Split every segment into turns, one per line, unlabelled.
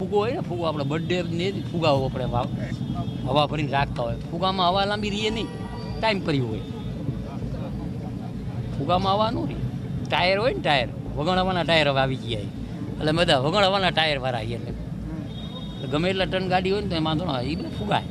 ફૂગો હોય ને, ફૂગો આપણે બર્થડે ને ફુગાવો આપણે હવા ભરીને રાખતા હોય. ફુગામાં હવા લાંબી રહીએ નહીં, ટાઈમ કર્યું હોય. ફુગામાં હવા ન રહી. ટાયર હોય ને, ટાયર વગણવાના ટાયર હવે આવી ગયા, એટલે બધા વગણવાના ટાયર વાળા એટલે ગમે એટલા ટન ગાડી હોય ને તો એમાં તો એ બધું ફુગાય.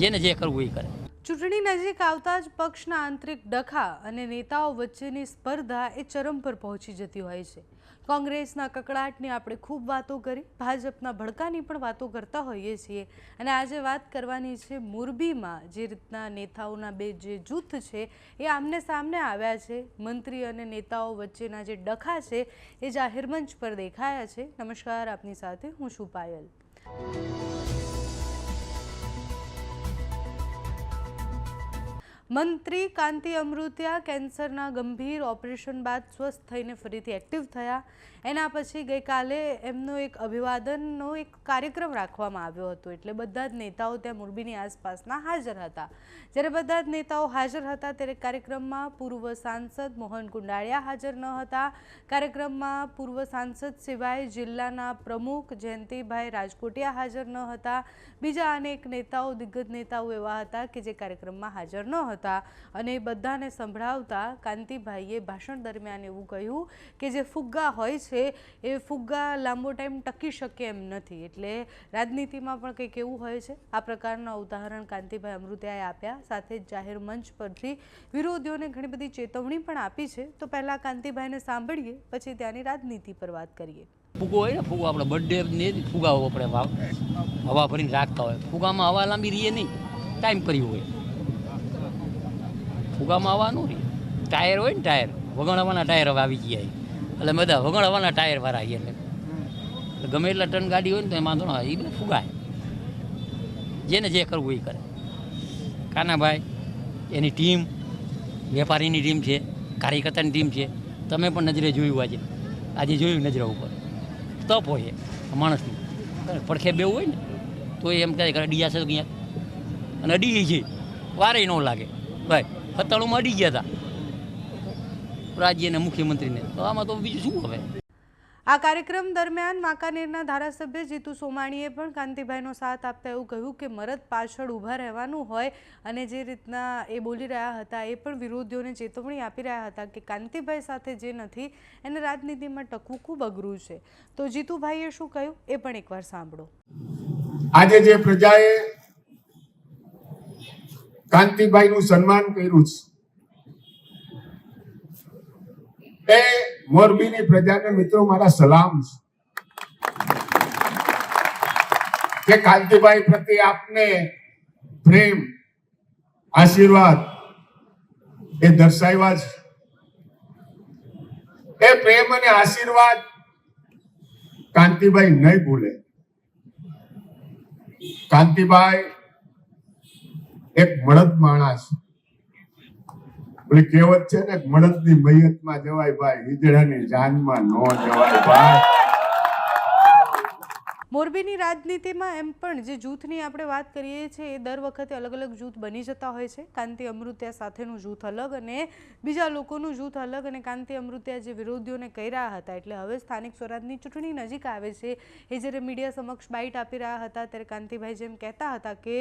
જેને જે કરવું એ કરે.
ચૂંટણી નજીક આવતા જ પક્ષના આંતરિક ડખા અને નેતાઓ વચ્ચેની સ્પર્ધા એ ચરમ પર પહોંચી જતી હોય છે. કોંગ્રેસના કકડાટની આપણે ખૂબ વાતો કરી, ભાજપના ભડકાની પણ વાતો કરતા હોઈએ છીએ. અને આજે વાત કરવાની છે મોરબીમાં જે રીતના નેતાઓના બે જે જૂથ છે એ આમને સામને આવ્યા છે. મંત્રી અને નેતાઓ વચ્ચેના જે ડખા છે એ જાહેર મંચ પર દેખાયા છે. નમસ્કાર, આપની સાથે હું છું પાયલ. મંત્રી કાંતિ અમૃતિયા કેન્સરના ગંભીર ઓપરેશન બાદ સ્વસ્થ થઈને ફરીથી એક્ટિવ થયા. એના પછી ગઈકાલે એમનો એક અભિવાદનનો એક કાર્યક્રમ રાખવામાં આવ્યો હતો. એટલે બધા જ નેતાઓ ત્યાં મોરબીની આસપાસના હાજર હતા. જ્યારે બધા જ નેતાઓ હાજર હતા ત્યારે કાર્યક્રમમાં પૂર્વ સાંસદ મોહન કુંડાળિયા હાજર ન હતા. કાર્યક્રમમાં પૂર્વ સાંસદ સિવાય જિલ્લાના પ્રમુખ જયંતિભાઈ રાજકોટિયા હાજર ન હતા. બીજા અનેક નેતાઓ, દિગ્ગજ નેતાઓ એવા હતા કે જે કાર્યક્રમમાં હાજર ન હતા. અને બધાને સંભળાવતા કાંતિભાઈએ ભાષણ દરમિયાન એવું કહ્યું કે જે ફુગ્ગા હોય છે એ ફુગ્ગા લાંબો ટાઈમ ટકી શકે એમ નથી. એટલે રાજનીતિમાં પણ કંઈક એવું હોય છે. આ પ્રકારના ઉદાહરણ કાંતિભાઈ અમૃતિયાએ આપ્યા. સાથે જ જાહેર મંચ પરથી વિરોધીઓને ઘણી બધી ચેતવણી પણ આપી છે. તો પહેલાં કાંતિભાઈને સાંભળીએ, પછી ત્યાંની રાજનીતિ પર વાત કરીએ.
ફૂગો હોય ને, ફૂગો આપણે બર્થડે ને ફુગાવો આપણે હવા ભરીને રાખતા હોય. ફુગામાં હવા લાંબી રહીએ નહીં, ટાઈમ કર્યું હોય. ફુગામાં હવા ન રહી. ટાયર હોય ને, ટાયર વગણવાના ટાયર હવે આવી ગયા, એટલે બધા વગણવાના ટાયર વાળા એટલે ગમે એટલા ટન ગાડી હોય ને તો એમાં તો એ બધું ફુગાય. જેને જે કરવું એ કરે. કાનાભાઈ, એની ટીમ, વેપારીની ટીમ છે, કાર્યકર્તાની ટીમ છે. તમે પણ નજરે જોયું, આજે જોયું નજરે ઉપર તપ હોય માણસની. પડખે બેવું હોય ને તો એમ કહે કે અડીયા છે તો ક્યાંક, અને અડી છે વારે ન લાગે. ભાઈ 97માં અડી ગયા હતા રાજ્યના મુખ્યમંત્રીને, તો આમાં તો બીજું શું હવે.
આ કાર્યક્રમ દરમિયાન વાંકાનેરના ધારાસભ્ય જીતુ સોમાણીએ પણ કાંતિભાઈનો સાથ આપતા એવું કહ્યું કે મરદ પાછળ ઊભા રહેવાનું હોય. અને જે રીતના એ બોલી રહ્યા હતા એ પણ વિરોધીઓને ચેતવણી આપી રહ્યા હતા કે કાંતિભાઈ સાથે જે નથી એને રાજનીતિમાં ટકવું ખૂબ અઘરું છે. તો જીતુભાઈએ શું કહ્યું એ પણ એકવાર સાંભળો.
આજે જે પ્રજાએ કાંતિભાઈનું સન્માન કર્યું છે એ મોરબીની પ્રજાને મિત્રો મારા સલામ છે કે કાંતિભાઈ પ્રત્યે આપને પ્રેમ, આશીર્વાદ એ દર્શાવ્યા છે. એ પ્રેમ અને આશીર્વાદ કાંતિભાઈ નહીં ભૂલે. કાંતિભાઈ એક મળદ માણસ. ઓલી કહેવત છે ને, મળદની મૈયતમાં જવાય ભાઈ, હિજડાની જાનમાં ન જવાય ભાઈ.
મોરબીની રાજનીતિમાં એમ પણ જે જૂથની આપણે વાત કરીએ છીએ એ દર વખતે અલગ અલગ જૂથ બની જતા હોય છે. કાંતિ અમૃતિયા સાથેનું જૂથ અલગ અને બીજા લોકોનું જૂથ અલગ. અને કાંતિ અમૃતિયા જે વિરોધીઓને કહી રહ્યા હતા, એટલે હવે સ્થાનિક સ્વરાજની ચૂંટણી નજીક આવે છે એ જ્યારે મીડિયા સમક્ષ બાઇટ આપી રહ્યા હતા ત્યારે કાંતિભાઈ જેમ કહેતા હતા કે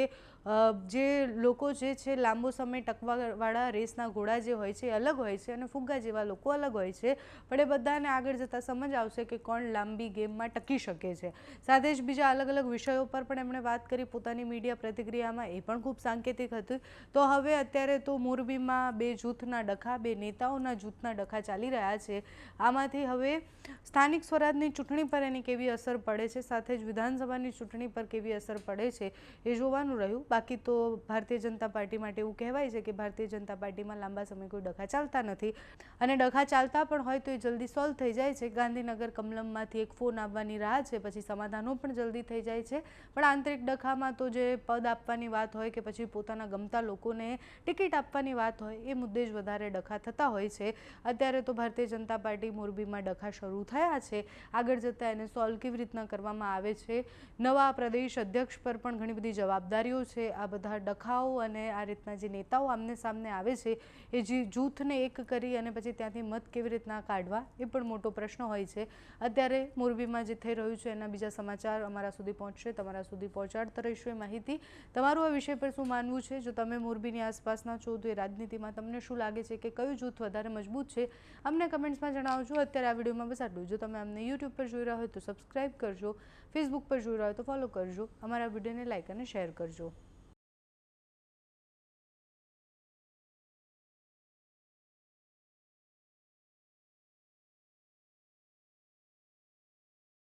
જે લોકો જે છે લાંબો સમય ટકવાવાળા રેસના ઘોડા જે હોય છે એ અલગ હોય છે અને ફુગ્ગા જેવા લોકો અલગ હોય છે. પણ એ બધાને આગળ જતાં સમજ આવશે કે કોણ લાંબી ગેમમાં ટકી શકે છે. સાથે જ બીજા અલગ અલગ વિષયો પર પણ એમણે વાત કરી પોતાની મીડિયા પ્રતિક્રિયામાં. એ પણ ખૂબ સાંકેતિક હતું. તો હવે અત્યારે તો મોરબીમાં બે જૂથના ડખા, બે નેતાઓના જૂથના ડખા ચાલી રહ્યા છે. આમાંથી હવે સ્થાનિક સ્વરાજની ચૂંટણી પર એની કેવી અસર પડે છે, સાથે જ વિધાનસભાની ચૂંટણી પર કેવી અસર પડે છે એ જોવાનું રહ્યું. બાકી તો ભારતીય જનતા પાર્ટી માટે એવું કહેવાય છે કે ભારતીય જનતા પાર્ટીમાં લાંબા સમય કોઈ ડખા ચાલતા નથી. અને ડખા ચાલતા પણ હોય તો એ જલ્દી સોલ્વ થઈ જાય છે. ગાંધીનગર કમલમમાંથી એક ફોન આવવાની રાહ છે, પછી સમાધાન સ્થાનો પણ જલ્દી થઈ જાય છે, પણ આંતરિક ડખામાં તો જે પદ આપવાની વાત હોય કે પછી પોતાના ગમતા લોકોને ટિકિટ આપવાની વાત હોય એ મુદ્દે જ વધારે ડખા થતા હોય છે. અત્યારે તો ભારતીય જનતા પાર્ટી મોરબીમાં ડખા શરૂ થયા છે. આગળ જતાં એને સોલ્વ કેવી રીતના કરવામાં આવે છે, નવા પ્રદેશ અધ્યક્ષ પર પણ ઘણી બધી જવાબદારીઓ છે. આ બધા ડખાઓ અને આ રીતના જે નેતાઓ આમને સામને આવે છે એ જે જૂથને એક કરી અને પછી ત્યાંથી મત કેવી રીતના કાઢવા એ પણ મોટો પ્રશ્ન હોય છે. અત્યારે મોરબીમાં જે થઈ રહ્યું છે એના બીજા સમાચાર અમારા સુધી પહોંચશે, તમારા સુધી પહોંચાડતા રહીશું એ માહિતી. તમારું આ વિષય પર શું માનવું છે? જો તમે મોરબીની આસપાસના છો તો એ રાજનીતિમાં તમને શું લાગે છે કે કયું જૂથ વધારે મજબૂત છે, અમને કમેન્ટ્સમાં જણાવજો. અત્યારે આ વિડીયોમાં બસ આટલું. જો તમે અમને યુટ્યુબ પર જોઈ રહ્યા હોય તો સબસ્ક્રાઈબ કરજો, ફેસબુક પર જોઈ રહ્યા હોય તો ફોલો કરજો, અમારા વિડીયોને લાઈક અને શેર કરજો.